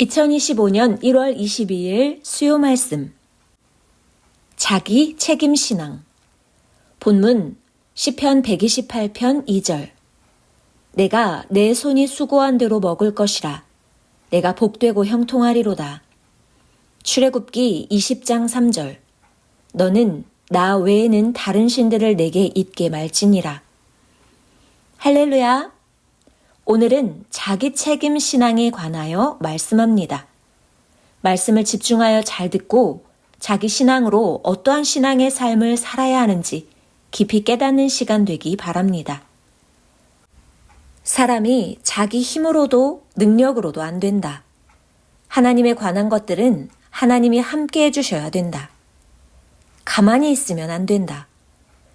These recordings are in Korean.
2025년 1월 22일 수요 말씀. 자기 책임 신앙. 본문 시편 128편 2절. 내가 내 손이 수고한 대로 먹을 것이라. 내가 복되고 형통하리로다. 출애굽기 20장 3절. 너는 나 외에는 다른 신들을 내게 잊게 말지니라. 할렐루야. 오늘은 자기 책임 신앙에 관하여 말씀합니다. 말씀을 집중하여 잘 듣고 자기 신앙으로 어떠한 신앙의 삶을 살아야 하는지 깊이 깨닫는 시간 되기 바랍니다. 사람이 자기 힘으로도 능력으로도 안 된다. 하나님에 관한 것들은 하나님이 함께 해주셔야 된다. 가만히 있으면 안 된다.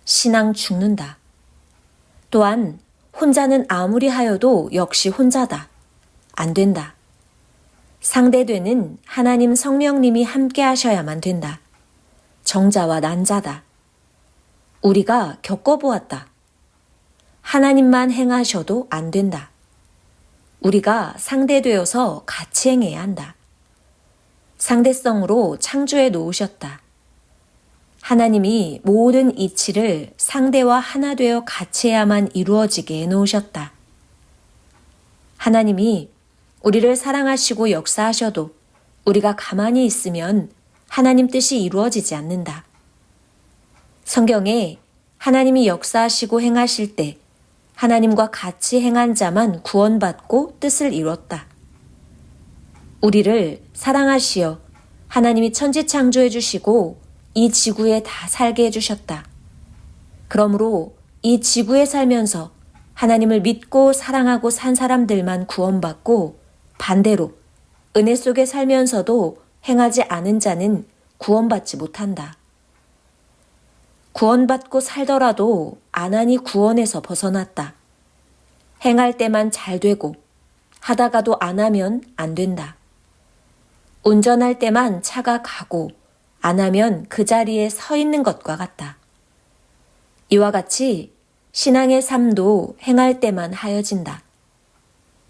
신앙 죽는다. 또한 혼자는 아무리 하여도 역시 혼자다. 안 된다. 상대되는 하나님 성령님이 함께 하셔야만 된다. 정자와 난자다. 우리가 겪어보았다. 하나님만 행하셔도 안 된다. 우리가 상대되어서 같이 행해야 한다. 상대성으로 창조해 놓으셨다. 하나님이 모든 이치를 상대와 하나 되어 같이 해야만 이루어지게 해놓으셨다. 하나님이 우리를 사랑하시고 역사하셔도 우리가 가만히 있으면 하나님 뜻이 이루어지지 않는다. 성경에 하나님이 역사하시고 행하실 때 하나님과 같이 행한 자만 구원받고 뜻을 이뤘다. 우리를 사랑하시어 하나님이 천지 창조해 주시고 이 지구에 다 살게 해주셨다. 그러므로 이 지구에 살면서 하나님을 믿고 사랑하고 산 사람들만 구원받고 반대로 은혜 속에 살면서도 행하지 않은 자는 구원받지 못한다. 구원받고 살더라도 안 하니 구원에서 벗어났다. 행할 때만 잘 되고 하다가도 안 하면 안 된다. 운전할 때만 차가 가고 안 하면 그 자리에 서 있는 것과 같다. 이와 같이 신앙의 삶도 행할 때만 하여진다.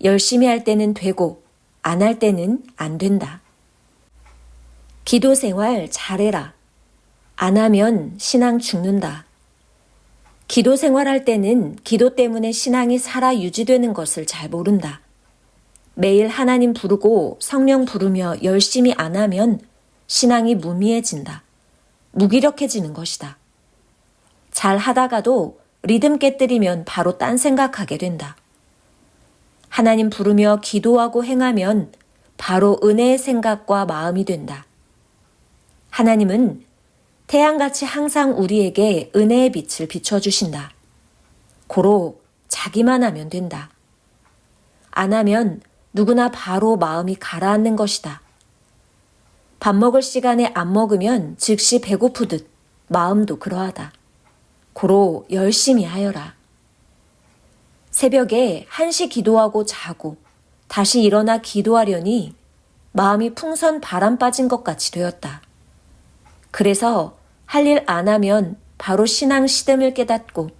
열심히 할 때는 되고 안 할 때는 안 된다. 기도 생활 잘해라. 안 하면 신앙 죽는다. 기도 생활할 때는 기도 때문에 신앙이 살아 유지되는 것을 잘 모른다. 매일 하나님 부르고 성령 부르며 열심히 안 하면 신앙이 무미해진다. 무기력해지는 것이다. 잘 하다가도 리듬 깨뜨리면 바로 딴 생각하게 된다. 하나님 부르며 기도하고 행하면 바로 은혜의 생각과 마음이 된다. 하나님은 태양같이 항상 우리에게 은혜의 빛을 비춰주신다. 고로 자기만 하면 된다. 안 하면 누구나 바로 마음이 가라앉는 것이다. 밥 먹을 시간에 안 먹으면 즉시 배고프듯 마음도 그러하다. 고로 열심히 하여라. 새벽에 1시 기도하고 자고 다시 일어나 기도하려니 마음이 풍선 바람 빠진 것 같이 되었다. 그래서 할 일 안 하면 바로 신앙 시듬을 깨닫고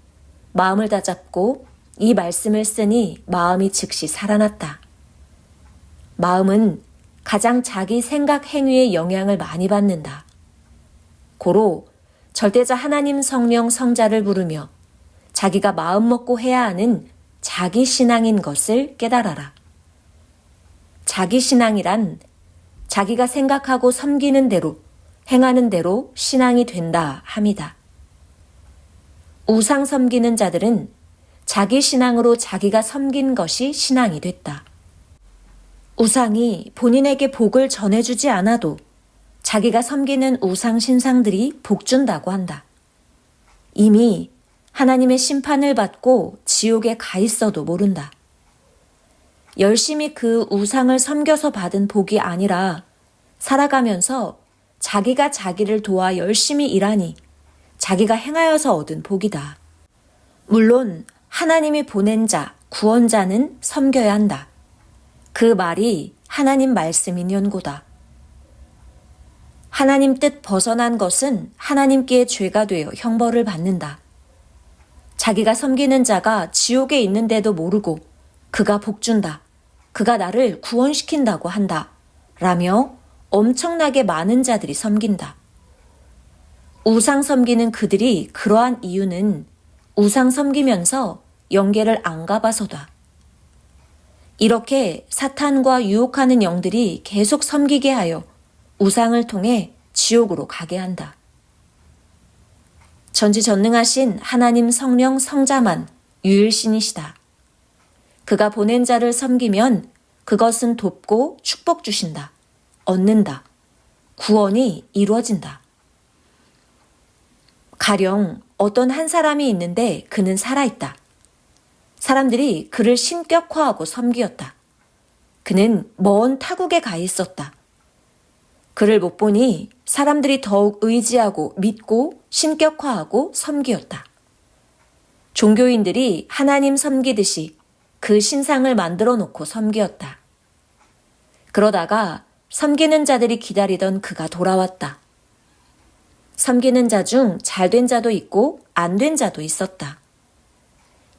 마음을 다잡고 이 말씀을 쓰니 마음이 즉시 살아났다. 마음은 가장 자기 생각 행위의 영향을 많이 받는다. 고로 절대자 하나님 성령 성자를 부르며 자기가 마음 먹고 해야 하는 자기 신앙인 것을 깨달아라. 자기 신앙이란 자기가 생각하고 섬기는 대로 행하는 대로 신앙이 된다 함이다. 우상 섬기는 자들은 자기 신앙으로 자기가 섬긴 것이 신앙이 됐다. 우상이 본인에게 복을 전해주지 않아도 자기가 섬기는 우상 신상들이 복 준다고 한다. 이미 하나님의 심판을 받고 지옥에 가 있어도 모른다. 열심히 그 우상을 섬겨서 받은 복이 아니라 살아가면서 자기가 자기를 도와 열심히 일하니 자기가 행하여서 얻은 복이다. 물론 하나님이 보낸 자, 구원자는 섬겨야 한다. 그 말이 하나님 말씀인 연고다. 하나님 뜻 벗어난 것은 하나님께 죄가 되어 형벌을 받는다. 자기가 섬기는 자가 지옥에 있는데도 모르고 그가 복준다. 그가 나를 구원시킨다고 한다. 라며 엄청나게 많은 자들이 섬긴다. 우상 섬기는 그들이 그러한 이유는 우상 섬기면서 영계를 안 가봐서다. 이렇게 사탄과 유혹하는 영들이 계속 섬기게 하여 우상을 통해 지옥으로 가게 한다. 전지전능하신 하나님 성령 성자만 유일신이시다. 그가 보낸 자를 섬기면 그것은 돕고 축복 주신다. 얻는다. 구원이 이루어진다. 가령 어떤 한 사람이 있는데 그는 살아있다. 사람들이 그를 신격화하고 섬기었다. 그는 먼 타국에 가 있었다. 그를 못 보니 사람들이 더욱 의지하고 믿고 신격화하고 섬기었다. 종교인들이 하나님 섬기듯이 그 신상을 만들어 놓고 섬기었다. 그러다가 섬기는 자들이 기다리던 그가 돌아왔다. 섬기는 자 중 잘된 자도 있고 안 된 자도 있었다.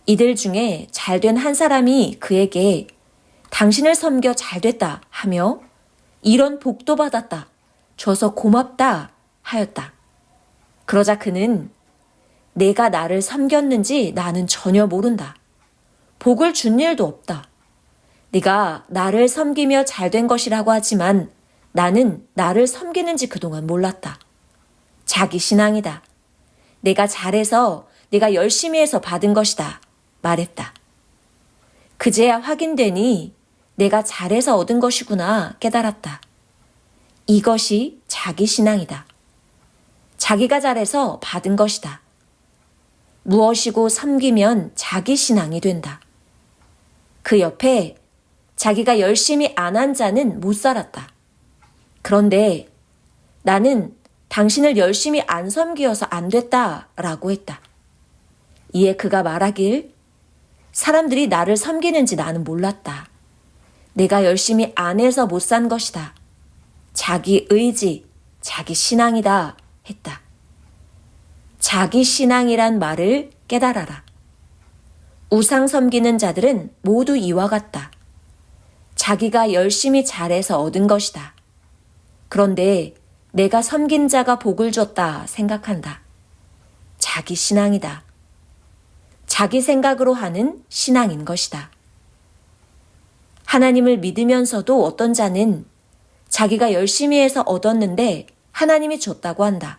이들 중에 잘된 한 사람이 그에게 당신을 섬겨 잘됐다 하며 이런 복도 받았다. 줘서 고맙다 하였다. 그러자 그는 내가 나를 섬겼는지 나는 전혀 모른다. 복을 준 일도 없다. 네가 나를 섬기며 잘된 것이라고 하지만 나는 나를 섬기는지 그동안 몰랐다. 자기 신앙이다. 내가 잘해서 내가 열심히 해서 받은 것이다. 말했다. 그제야 확인되니 내가 잘해서 얻은 것이구나 깨달았다. 이것이 자기 신앙이다. 자기가 잘해서 받은 것이다. 무엇이고 섬기면 자기 신앙이 된다. 그 옆에 자기가 열심히 안 한 자는 못 살았다. 그런데 나는 당신을 열심히 안 섬기어서 안 됐다라고 했다. 이에 그가 말하길 사람들이 나를 섬기는지 나는 몰랐다. 내가 열심히 안 해서 못 산 것이다. 자기 의지, 자기 신앙이다 했다. 자기 신앙이란 말을 깨달아라. 우상 섬기는 자들은 모두 이와 같다. 자기가 열심히 잘해서 얻은 것이다. 그런데 내가 섬긴 자가 복을 줬다 생각한다. 자기 신앙이다. 자기 생각으로 하는 신앙인 것이다. 하나님을 믿으면서도 어떤 자는 자기가 열심히 해서 얻었는데 하나님이 줬다고 한다.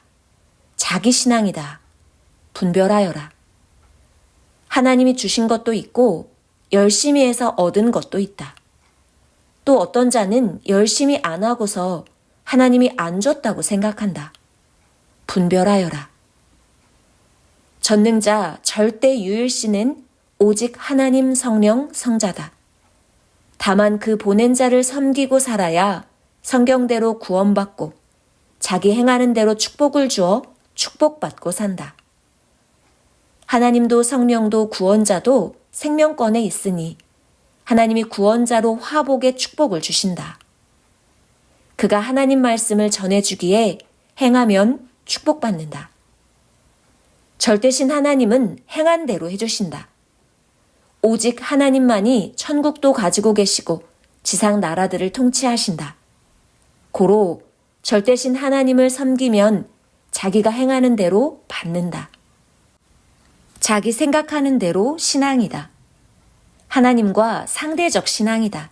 자기 신앙이다. 분별하여라. 하나님이 주신 것도 있고 열심히 해서 얻은 것도 있다. 또 어떤 자는 열심히 안 하고서 하나님이 안 줬다고 생각한다. 분별하여라. 전능자 절대 유일신은 오직 하나님 성령 성자다. 다만 그 보낸 자를 섬기고 살아야 성경대로 구원받고 자기 행하는 대로 축복을 주어 축복받고 산다. 하나님도 성령도 구원자도 생명권에 있으니 하나님이 구원자로 화복의 축복을 주신다. 그가 하나님 말씀을 전해주기에 행하면 축복받는다. 절대신 하나님은 행한 대로 해주신다. 오직 하나님만이 천국도 가지고 계시고 지상 나라들을 통치하신다. 고로 절대신 하나님을 섬기면 자기가 행하는 대로 받는다. 자기 생각하는 대로 신앙이다. 하나님과 상대적 신앙이다.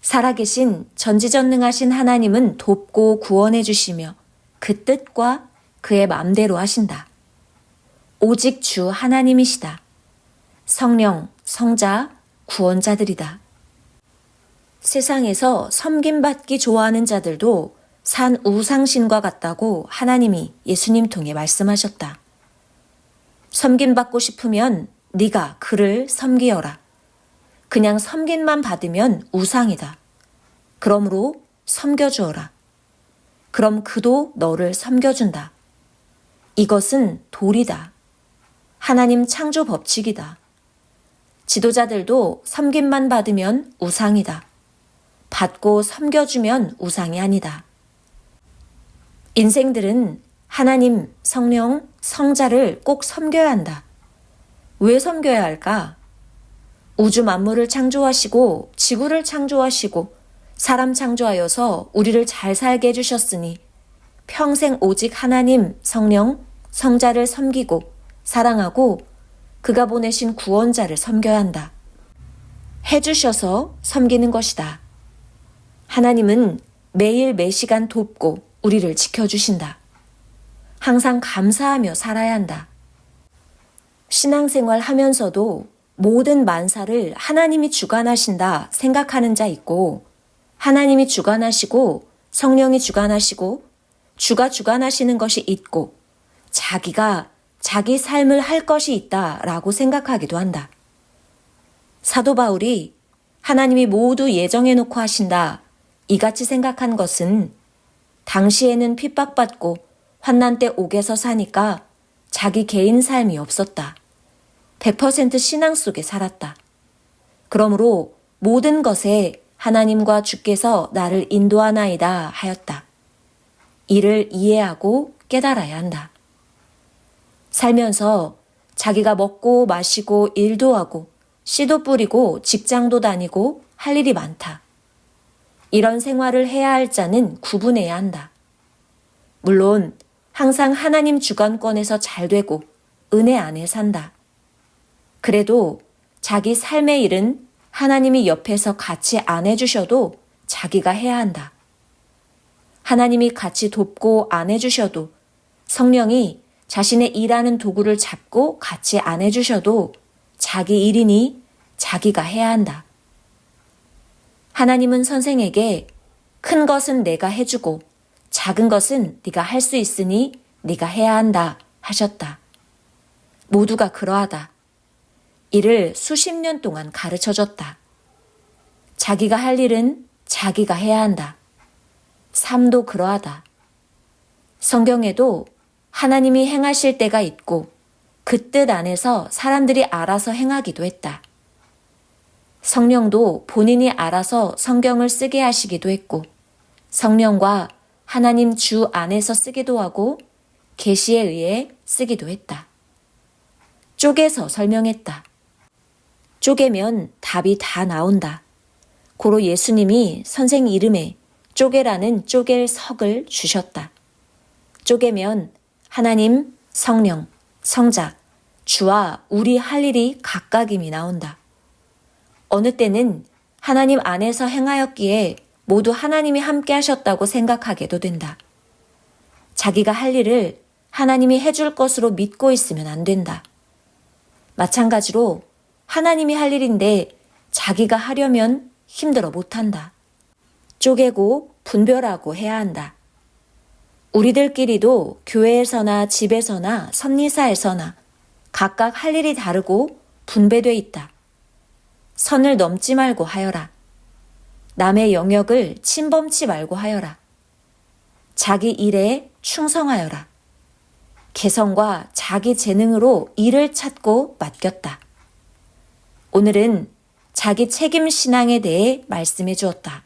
살아계신 전지전능하신 하나님은 돕고 구원해 주시며 그 뜻과 그의 마음대로 하신다. 오직 주 하나님이시다. 성령, 성자, 구원자들이다. 세상에서 섬김받기 좋아하는 자들도 산 우상신과 같다고 하나님이 예수님 통해 말씀하셨다. 섬김받고 싶으면 네가 그를 섬기어라. 그냥 섬김만 받으면 우상이다. 그러므로 섬겨주어라. 그럼 그도 너를 섬겨준다. 이것은 도리다. 하나님 창조 법칙이다. 지도자들도 섬김만 받으면 우상이다. 받고 섬겨주면 우상이 아니다. 인생들은 하나님, 성령, 성자를 꼭 섬겨야 한다. 왜 섬겨야 할까? 우주 만물을 창조하시고 지구를 창조하시고 사람 창조하여서 우리를 잘 살게 해주셨으니 평생 오직 하나님, 성령, 성자를 섬기고 사랑하고 그가 보내신 구원자를 섬겨야 한다. 해주셔서 섬기는 것이다. 하나님은 매일 매시간 돕고 우리를 지켜주신다. 항상 감사하며 살아야 한다. 신앙생활 하면서도 모든 만사를 하나님이 주관하신다 생각하는 자 있고, 하나님이 주관하시고 성령이 주관하시고 주가 주관하시는 것이 있고 자기가 자기 삶을 할 것이 있다라고 생각하기도 한다. 사도 바울이 하나님이 모두 예정해 놓고 하신다 이같이 생각한 것은 당시에는 핍박받고 환난 때 옥에서 사니까 자기 개인 삶이 없었다. 100% 신앙 속에 살았다. 그러므로 모든 것에 하나님과 주께서 나를 인도하나이다 하였다. 이를 이해하고 깨달아야 한다. 살면서 자기가 먹고 마시고 일도 하고 씨도 뿌리고 직장도 다니고 할 일이 많다. 이런 생활을 해야 할 자는 구분해야 한다. 물론 항상 하나님 주관권에서 잘 되고 은혜 안에 산다. 그래도 자기 삶의 일은 하나님이 옆에서 같이 안 해주셔도 자기가 해야 한다. 하나님이 같이 돕고 안 해주셔도 성령이 자신의 일하는 도구를 잡고 같이 안 해주셔도 자기 일이니 자기가 해야 한다. 하나님은 선생에게 큰 것은 내가 해주고 작은 것은 네가 할 수 있으니 네가 해야 한다 하셨다. 모두가 그러하다. 이를 수십 년 동안 가르쳐줬다. 자기가 할 일은 자기가 해야 한다. 삶도 그러하다. 성경에도 하나님이 행하실 때가 있고 그 뜻 안에서 사람들이 알아서 행하기도 했다. 성령도 본인이 알아서 성경을 쓰게 하시기도 했고 성령과 하나님 주 안에서 쓰기도 하고 계시에 의해 쓰기도 했다. 쪼개서 설명했다. 쪼개면 답이 다 나온다. 고로 예수님이 선생 이름에 쪼개라는 쪼갤 석을 주셨다. 쪼개면 하나님, 성령, 성자, 주와 우리 할 일이 각각임이 나온다. 어느 때는 하나님 안에서 행하였기에 모두 하나님이 함께 하셨다고 생각하게도 된다. 자기가 할 일을 하나님이 해줄 것으로 믿고 있으면 안 된다. 마찬가지로 하나님이 할 일인데 자기가 하려면 힘들어 못한다. 쪼개고 분별하고 해야 한다. 우리들끼리도 교회에서나 집에서나 섭리사에서나 각각 할 일이 다르고 분배돼 있다. 선을 넘지 말고 하여라. 남의 영역을 침범치 말고 하여라. 자기 일에 충성하여라. 개성과 자기 재능으로 일을 찾고 맡겼다. 오늘은 자기 책임 신앙에 대해 말씀해 주었다.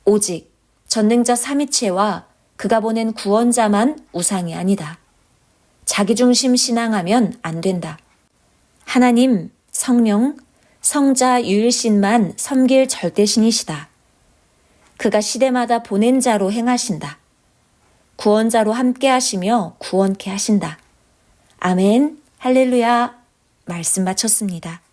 오직 전능자 삼위체와 그가 보낸 구원자만 우상이 아니다. 자기중심 신앙하면 안 된다. 하나님, 성령, 성자 유일신만 섬길 절대신이시다. 그가 시대마다 보낸 자로 행하신다. 구원자로 함께 하시며 구원케 하신다. 아멘, 할렐루야. 말씀 마쳤습니다.